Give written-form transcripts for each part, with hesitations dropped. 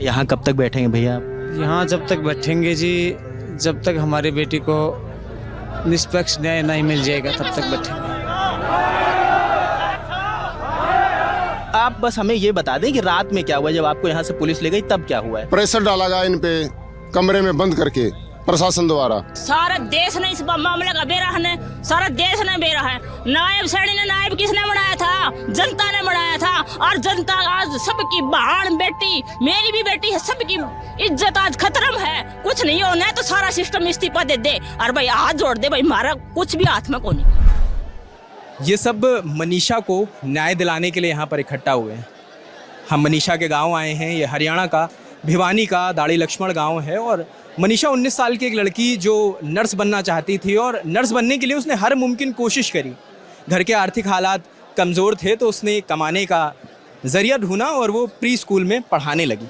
यहाँ कब तक बैठेंगे भैया आप? यहाँ जब तक बैठेंगे जी, जब तक हमारी बेटी को निष्पक्ष न्याय नहीं मिल जाएगा तब तक बैठेंगे। आप बस हमें ये बता दें कि रात में क्या हुआ, जब आपको यहाँ से पुलिस ले गई तब क्या हुआ है? प्रेशर डाला गया इन पे कमरे में बंद करके प्रशासन द्वारा। सारा देश ने इस मामले का बेरा है, सारा देश ने बेरा है। नायब सैनी ने नायब किसने बनाया था? जनता ने बनाया था। और जनता आज सबकी बहन बेटी, मेरी भी बेटी है, सबकी इज्जत आज खतरम है। कुछ नहीं होना है तो सारा सिस्टम इस्तीफा दे दे और भाई हाथ जोड़ दे, भाई हमारा कुछ भी हाथ में को नहीं। ये सब मनीषा को न्याय दिलाने के लिए यहाँ पर इकट्ठा हुए हैं। हम मनीषा के गांव आए हैं। ये हरियाणा का भिवानी का दाड़ी लक्ष्मण गांव है और मनीषा 19 साल की एक लड़की जो नर्स बनना चाहती थी और नर्स बनने के लिए उसने हर मुमकिन कोशिश करी। घर के आर्थिक हालात कमज़ोर थे तो उसने कमाने का ज़रिया ढूंढा और वो प्री स्कूल में पढ़ाने लगी।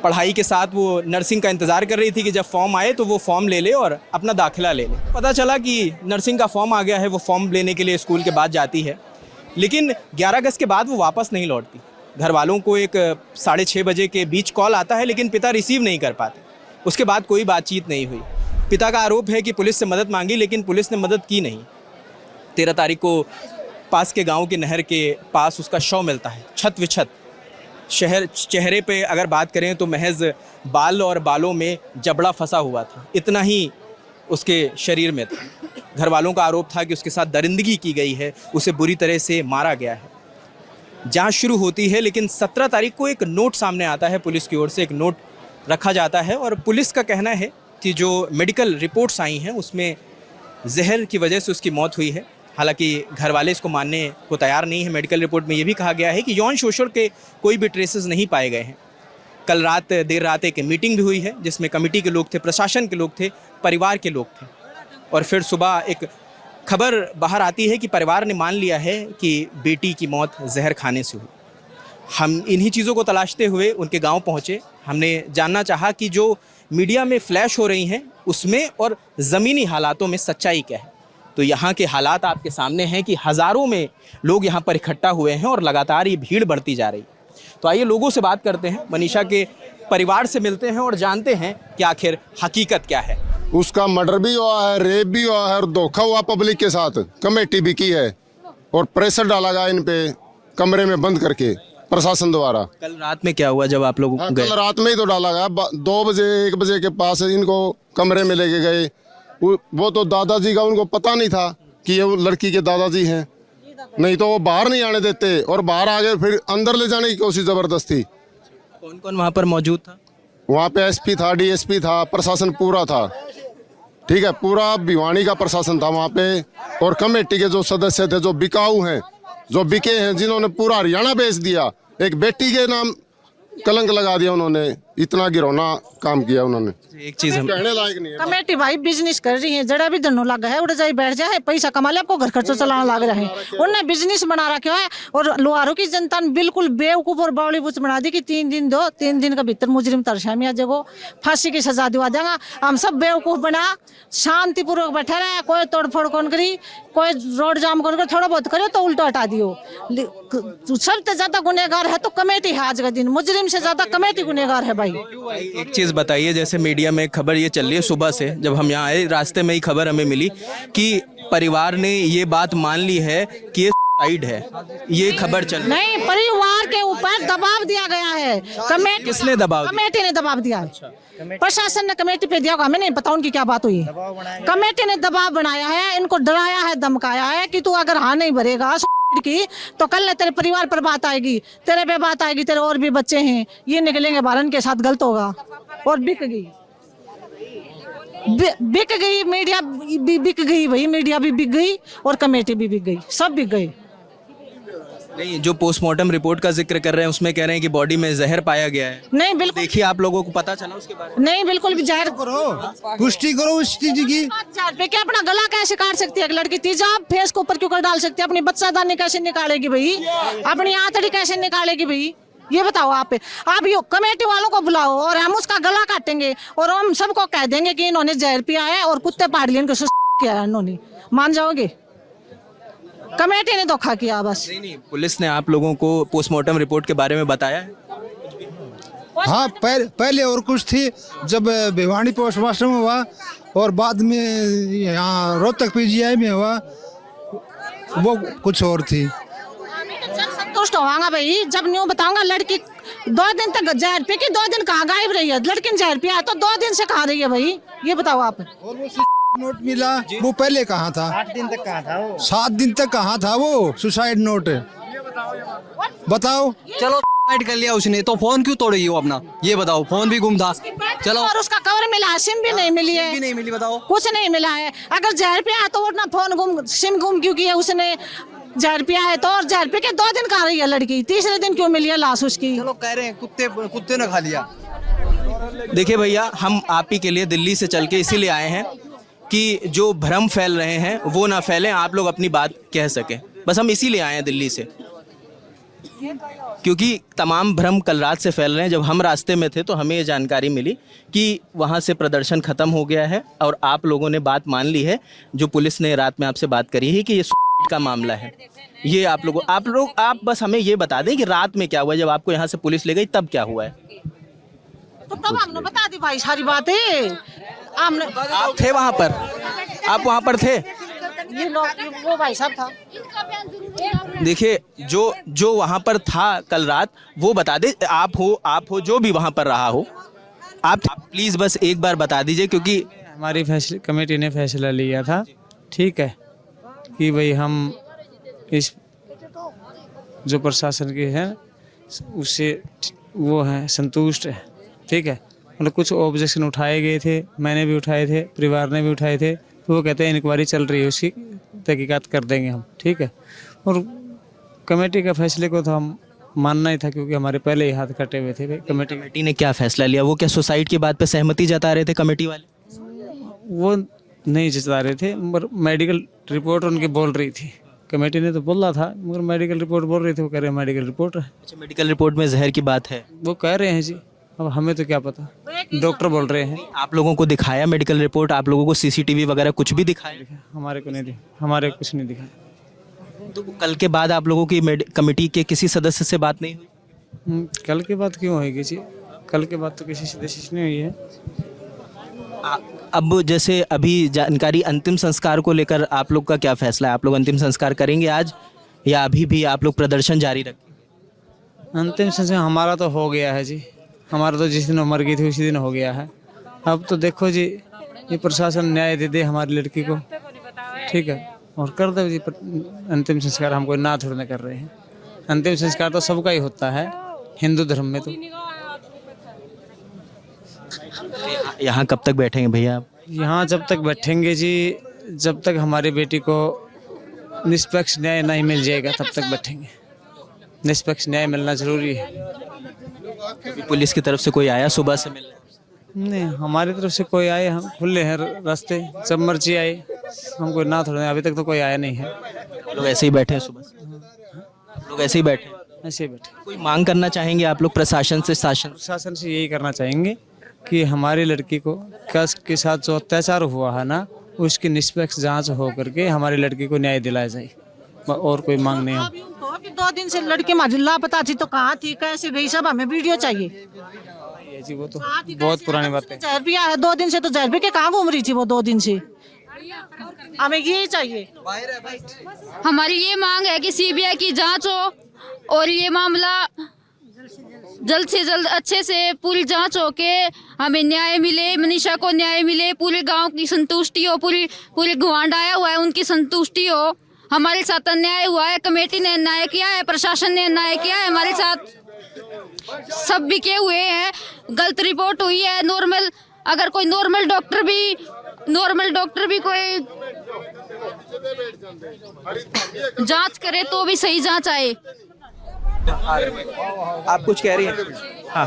पढ़ाई के साथ वो नर्सिंग का इंतज़ार कर रही थी कि जब फॉर्म आए तो वो फॉर्म ले ले और अपना दाखिला ले ले। पता चला कि नर्सिंग का फॉर्म आ गया है। वो फॉर्म लेने के लिए स्कूल के बाद जाती है, लेकिन 11 अगस्त के बाद वो वापस नहीं लौटती। घर वालों को एक 6:30 बजे के बीच कॉल आता है, लेकिन पिता रिसीव नहीं कर पाते। उसके बाद कोई बातचीत नहीं हुई। पिता का आरोप है कि पुलिस से मदद मांगी, लेकिन पुलिस ने मदद की नहीं। 13 तारीख को पास के गांव के नहर के पास उसका शव मिलता है, छत विछत। चेहरे पे अगर बात करें तो महज बाल और बालों में जबड़ा फंसा हुआ था, इतना ही उसके शरीर में था। घर वालों का आरोप था कि उसके साथ दरिंदगी की गई है, उसे बुरी तरह से मारा गया है। जांच शुरू होती है, लेकिन 17 तारीख को एक नोट सामने आता है। पुलिस की ओर से एक नोट रखा जाता है और पुलिस का कहना है कि जो मेडिकल रिपोर्ट्स आई हैं उसमें जहर की वजह से उसकी मौत हुई है। हालांकि घर वाले इसको मानने को तैयार नहीं है। मेडिकल रिपोर्ट में ये भी कहा गया है कि यौन शोषण के कोई भी ट्रेसेस नहीं पाए गए हैं। कल रात देर रात एक मीटिंग भी हुई है जिसमें कमेटी के लोग थे, प्रशासन के लोग थे, परिवार के लोग थे। और फिर सुबह एक खबर बाहर आती है कि परिवार ने मान लिया है कि बेटी की मौत जहर खाने से हुई। हम इन्हीं चीज़ों को तलाशते हुए उनके गांव पहुंचे। हमने जानना चाहा कि जो मीडिया में फ्लैश हो रही हैं उसमें और ज़मीनी हालातों में सच्चाई क्या है। तो यहाँ के हालात आपके सामने हैं कि हज़ारों में लोग यहाँ पर इकट्ठा हुए हैं और लगातार ये भीड़ बढ़ती जा रही। तो आइए लोगों से बात करते हैं, मनीषा के परिवार से मिलते हैं और जानते हैं कि आखिर हकीकत क्या है। उसका मर्डर भी हुआ है, रेप भी हुआ है और धोखा हुआ पब्लिक के साथ। कमेटी भी की है और प्रेशर डाला गया इन पे कमरे में बंद करके प्रशासन द्वारा। कल रात में क्या हुआ जब आप लोग गए? कल रात में ही तो डाला गया। 2 बजे 1 बजे के पास इनको कमरे में लेके गए। वो तो दादाजी का उनको पता नहीं था कि ये वो लड़की के दादाजी हैं, नहीं तो वो बाहर नहीं आने देते और बाहर आ गए फिर अंदर ले जाने की कोशिश जबरदस्ती। कौन कौन वहाँ पर मौजूद था? वहाँ पे एसपी था, डीएसपी था, प्रशासन पूरा था। ठीक है, पूरा भिवानी का प्रशासन था वहाँ पे। और कमेटी के जो सदस्य थे, जो बिकाऊ हैं, जो बिके हैं, जिन्होंने पूरा हरियाणा बेच दिया, एक बेटी के नाम कलंक लगा दिया उन्होंने। इतना गिरौना काम किया उन्होंने। एक चीज हम कहने लायक नहीं है। कमेटी भाई बिजनेस कर रही है, जड़ा भी धनो लगा है, उड़ जाए बैठ जाए, पैसा कमा ले, आपको घर खर्चा चलाना लग रहा है। उन्होंने बिजनेस बना रखा है और लोहारों की जनता ने बिल्कुल बेवकूफ और बावली बुच बना दी कि 3 दिन दो, 3 दिन के भीतर मुजरिम तरसामी आ जाएगा, फांसी की सजा दिवा देगा। हम सब बेवकूफ बना शांतिपूर्वक बैठे रहे, कोई तोड़फोड़ कौन करी, कोई रोड जाम कौन करी, थोड़ा बहुत करो तो उल्टा हटा दियो। सबसे ज्यादा गुनहगार है तो कमेटी है आज का दिन, मुजरिम से ज्यादा कमेटी गुनहगार है भाई। एक चीज़ बताइए, जैसे मीडिया में खबर ये चल रही है, सुबह से जब हम यहाँ आए रास्ते में ही खबर हमें मिली कि परिवार ने ये बात मान ली है कि ये सुसाइड है। ये खबर चल रही है। नहीं, परिवार के ऊपर दबाव दिया गया है। कमेटी किसने दबाव दिया? कमेटी ने दबाव दिया। प्रशासन ने कमेटी पे दिया होगा, हमें नहीं पता उनकी क्या बात हुई। कमेटी ने दबाव बनाया है, इनको डराया है, धमकाया है कि तू अगर हाँ नहीं भरेगा की तो कल तेरे परिवार पर बात आएगी, तेरे पे बात आएगी, तेरे और भी बच्चे हैं, ये निकलेंगे बाहर, इनके साथ गलत होगा। और बिक गई मीडिया भी बिक गई भाई, मीडिया भी बिक गई और कमेटी भी बिक गई, सब बिक गए। नहीं, जो पोस्टमार्टम रिपोर्ट का जिक्र कर रहे हैं उसमें कह रहे हैं कि बॉडी में जहर पाया गया है। नहीं बिल्कुल, देखिए आप लोगों को पता चला उसके बारे में? नहीं बिल्कुल भी जाहिर करो, पुष्टि करो उस चीज की। पे क्या अपना गला कैसे काट सकती है एक लड़की? तेजाब फेस के ऊपर क्यों कर डाल सकती है? अपनी बच्चादानी कैसे निकालेगी भाई? अपनी आंतड़ी कैसे निकालेगी भाई? ये बताओ आप ये कमेटी वालों को बुलाओ और हम उसका गला काटेंगे और हम सबको कह देंगे कि इन्होंने जहर पिया है और कुत्ते पाड़ लिए, इनको किया है इन्होंने। मान जाओगे? कमेटी ने धोखा किया बस। नहीं, पुलिस ने आप लोगों को पोस्टमार्टम रिपोर्ट के बारे में बताया है? हाँ पहले और कुछ थी, जब भिवानी पोस्टमास्टर में हुआ और बाद में यहाँ रोहतक पीजीआई में हुआ वो कुछ और थी। संतुष्ट होवांगा भाई जब न्यू बताऊंगा। लड़की 2 दिन तक जहर पी के 2 दिन कहाँ गायब रही है, लड़की ने जहर पिया तो 2 दिन से कहाँ रही है भाई, ये बताओ आप। और वो नोट मिला वो पहले कहाँ था? 7 दिन तक कहाँ था वो? 7 दिन तक कहाँ था वो सुसाइड नोट? बताओ। चलो सुसाइड कर लिया उसने तो फोन क्यों तोड़ रही हो अपना, ये बताओ। फोन भी गुम था। चलो और उसका कवर मिला, सिम भी नहीं मिली है, भी नहीं मिली, बताओ। कुछ नहीं मिला है। अगर जहर पिया तो वो ना फोन गुम, सिम गुम क्यों किया उसने? जहर पिया है तो, और जहर पी के 2 दिन कहाँ रही है लड़की, तीसरे दिन क्यों मिली है लाश उसकी? चलो कह रहे हैं कुत्ते ने खा लिया। देखिए भैया, हम आप ही के लिए दिल्ली से चल के इसीलिए आए हैं कि जो भ्रम फैल रहे हैं वो ना फैलें, आप लोग अपनी बात कह सकें। बस हम इसीलिए आए हैं दिल्ली से, क्योंकि तमाम भ्रम कल रात से फैल रहे हैं। जब हम रास्ते में थे तो हमें ये जानकारी मिली कि वहाँ से प्रदर्शन ख़त्म हो गया है और आप लोगों ने बात मान ली है। जो पुलिस ने रात में आपसे बात करी है कि ये सुसाइड का मामला है। ये आप बस हमें ये बता दें कि रात में क्या हुआ, जब आपको यहाँ से पुलिस ले गई तब क्या हुआ है? तो तब हमने बता दी भाई सारी बातें। हमने, आप थे वहाँ पर? आप वहाँ पर थे? ये लोग, वो भाई साहब था। देखिए, जो वहाँ पर था कल रात वो बता दे। आप हो जो भी वहाँ पर रहा हो, आप प्लीज़ बस एक बार बता दीजिए, क्योंकि हमारी कमेटी ने फैसला लिया था, ठीक है, कि भाई हम इस जो प्रशासन के हैं उससे वो है संतुष्ट है, ठीक है। मतलब कुछ ऑब्जेक्शन उठाए गए थे, मैंने भी उठाए थे, परिवार ने भी उठाए थे, तो वो कहते हैं इंक्वायरी चल रही है, उसकी तहकीकात कर देंगे हम, ठीक है। और कमेटी का फैसले को तो हम मानना ही था, क्योंकि हमारे पहले ही हाथ कटे हुए थे। कमेटी ने क्या फैसला लिया? वो क्या सुसाइड की बात पे सहमति जता रहे थे कमेटी वाले? वो नहीं जता रहे थे, मगर मेडिकल रिपोर्ट उनकी बोल रही थी। कमेटी ने तो बोला था, मगर मेडिकल रिपोर्ट बोल रही थी, वो कह रहे हैं मेडिकल रिपोर्ट है। अच्छा, मेडिकल रिपोर्ट में जहर की बात है, वो कह रहे हैं जी, अब हमें तो क्या पता, डॉक्टर बोल रहे हैं। आप लोगों को दिखाया मेडिकल रिपोर्ट? आप लोगों को सीसीटीवी वगैरह कुछ भी दिखाया? हमारे को नहीं दिखा, हमारे कुछ नहीं दिखा। तो कल के बाद आप लोगों की कमेटी के किसी सदस्य से बात नहीं हुई? कल के बाद क्यों होएगी जी? कल के बाद तो किसी सदस्य से नहीं हुई है। अब जैसे अभी जानकारी अंतिम संस्कार को लेकर आप लोग का क्या फैसला है? आप लोग अंतिम संस्कार करेंगे आज या अभी भी आप लोग प्रदर्शन जारी रखें? अंतिम संस्कार हमारा तो हो गया है जी, हमारा तो जिस दिन मर गई थी उसी दिन हो गया है। अब तो देखो जी, ये प्रशासन न्याय दे दे हमारी लड़की को, ठीक है, और कर दे जी अंतिम संस्कार। हम कोई ना थोड़े कर रहे हैं, अंतिम संस्कार तो सबका ही होता है हिंदू धर्म में। तो यहाँ कब तक बैठेंगे भैया आप? यहाँ जब तक बैठेंगे जी, जब तक हमारी बेटी को निष्पक्ष न्याय नहीं मिल जाएगा तब तक बैठेंगे। निष्पक्ष न्याय मिलना जरूरी है। पुलिस की तरफ से कोई आया सुबह से मिलने? नहीं, हमारी तरफ से कोई आए, हम खुले हैं रास्ते, जब मर्जी आए, हमको ना थोड़ा, अभी तक तो कोई आया नहीं है। लोग ऐसे ही बैठे हैं सुबह से? लोग ऐसे ही बैठे हैं? ऐसे ही बैठे। कोई मांग करना चाहेंगे आप लोग प्रशासन से? प्रशासन से यही करना चाहेंगे कि हमारी लड़की को के साथ जो अत्याचार हुआ है ना, उसकी निष्पक्ष जांच हो करके हमारी लड़की को न्याय दिलाया जाए, और कोई मांग नहीं है। अभी 2 दिन से लड़की हमारी लापता थी, तो कहाँ थी, कैसे गई, सब हमें वीडियो चाहिए जी। वो तो बहुत पुरानी बात है। जहर पिया है 2 दिन से, तो जहर पी के कहाँ घूम रही थी वो 2 दिन से? हमें यही चाहिए। हमारी ये मांग है कि सीबीआई की जांच हो और ये मामला जल्द से जल्द अच्छे से पूरी जांच हो के हमें न्याय मिले, मनीषा को न्याय मिले, पूरे गांव की संतुष्टि हो, पूरी गुआंढ आया हुआ है उनकी संतुष्टि हो। हमारे साथ अन्याय हुआ है, कमेटी ने अन्याय किया है, प्रशासन ने अन्याय किया है, हमारे साथ सब बिके हुए हैं। गलत रिपोर्ट हुई है। नॉर्मल, अगर कोई नॉर्मल डॉक्टर भी कोई जांच करे तो भी सही जांच आए। आप कुछ कह रही हैं? हाँ।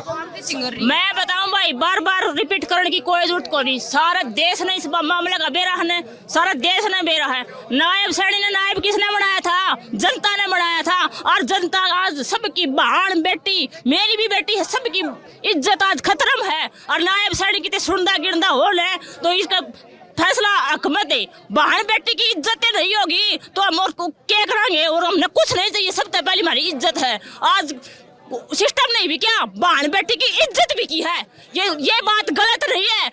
मैं बताऊं भाई, बार बार रिपीट करने की कोई जरूरत को नहीं। सारा देश ने इस मामले का बेरा है, सारा देश ने बेरा है। नायब सैनी ने, नायब किसने बनाया था? जनता ने बनाया था। और जनता आज सबकी बहन बेटी, मेरी भी बेटी है, सबकी इज्जत आज खतरा में है। और नायब सैनी की सुनदा गिरदा हो ले तो इसका फैसला हकमत है। बहन बेटी की इज्जत नहीं होगी तो हम और क्या करेंगे? और हमने कुछ नहीं चाहिए, सबसे पहले हमारी इज्जत है। आज सिस्टम नहीं भी क्या, बहन बेटी की इज्जत भी की है। ये बात गलत नहीं है,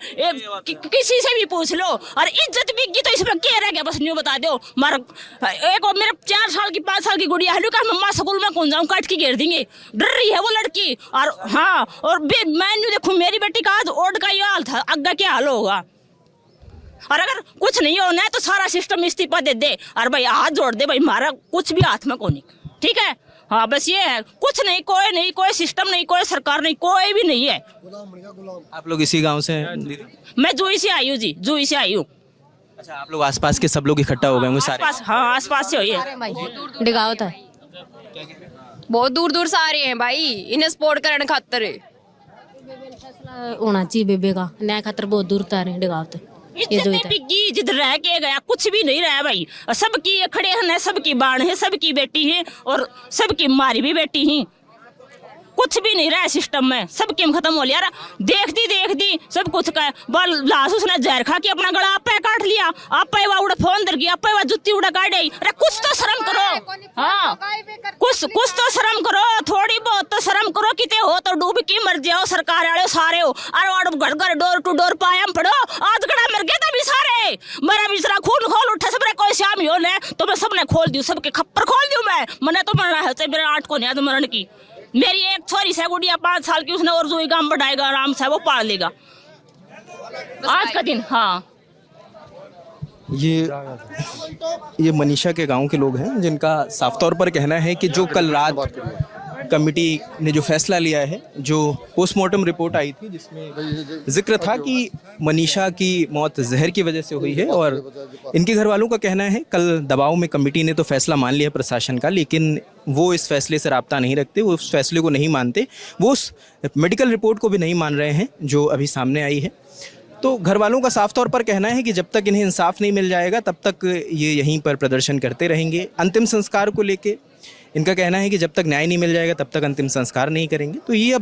किसी से भी पूछ लो। और इज्जत भी की तो इसमें क्या रह गया, बस न्यू बता दो। एक और मेरे 4 साल की 5 साल की गुड़िया है, का मम्मा स्कूल में कौन जाऊँ, काट के घेर देंगे, डर रही है वो लड़की। और हाँ, और मैं न्यू देखूँ मेरी बेटी का आज ओड का ये हाल था, आगे क्या हाल होगा। और अगर कुछ नहीं होना है तो सारा सिस्टम इस्तीफा दे दे और भाई हाथ जोड़ दे, भाई हमारा कुछ भी हाथ में को नहीं, ठीक है। हाँ बस ये है, कुछ नहीं, कोई सिस्टम नहीं, कोई सरकार नहीं, कोई भी नहीं है। आप लोग इसी गांव से हैं दीदी? मैं जुई से आई हूँ जी, जुई से आई हूँ। अच्छा, आप लोग आसपास के सब लोग इकट्ठा हो गए होंगे सारे? हाँ आसपास से हुई है। डिगाओ था, बहुत दूर दूर से आ रहे हैं भाई, इन्हें सपोर्ट करने खातर होना चाहिए बेबे का न्याय खातर, बहुत दूर से आ रहे हैं डिगाओ थे। जिद रह के गया, कुछ भी नहीं रहा भाई। सबकी खड़े हैं, सबकी बाण है, सबकी बेटी है और सबकी मारी भी बेटी है, कुछ भी नहीं रहा सिस्टम में, सब गेम खत्म हो लिया। देखती सब कुछ का बल लाश उसने जहर खा के अपना गला आपे काट लिया, आपे उड़ा फोन दर गया, आपे जुत्ती उड़ा काट गई। अरे कुछ तो शर्म करो, हाँ कुछ तो शर्म करो, थोड़ी बहुत तो शर्म करो। किते हो तो डूब की मर जाओ, सरकार वाले सारे हो। अरे घर घर डोर टू डोर पायम पड़ो, आज गड़ा मर गए तभी सारे मेरा बिचरा खून खोल उठा, सबने कोई शाम हो ने तो मैं सबने खोल दूं, सबके खप्पर खोल दूं मैं। मैंने तो मरना है, मेरे 8 को नहीं तो मरण की। मेरी एक छोरी से गुड़िया 5 साल की, उसने और जो काम बढ़ाएगा आराम से वो पाल लेगा आज का दिन। हाँ, ये मनीषा के गांव के लोग हैं जिनका साफ तौर पर कहना है कि जो कल रात कमेटी ने जो फैसला लिया है, जो पोस्टमार्टम रिपोर्ट आई थी जिसमें जिक्र था कि मनीषा की मौत जहर की वजह से हुई है, और इनके घर वालों का कहना है कल दबाव में कमेटी ने तो फैसला मान लिया प्रशासन का, लेकिन वो इस फैसले से राब्ता नहीं रखते, वो उस फैसले को नहीं मानते, वो उस मेडिकल रिपोर्ट को भी नहीं मान रहे हैं जो अभी सामने आई है। तो घर वालों का साफ तौर पर कहना है कि जब तक इन्हें इंसाफ नहीं मिल जाएगा तब तक ये यहीं पर प्रदर्शन करते रहेंगे। अंतिम संस्कार को लेके इनका कहना है कि जब तक न्याय नहीं मिल जाएगा तब तक अंतिम संस्कार नहीं करेंगे। तो ये अब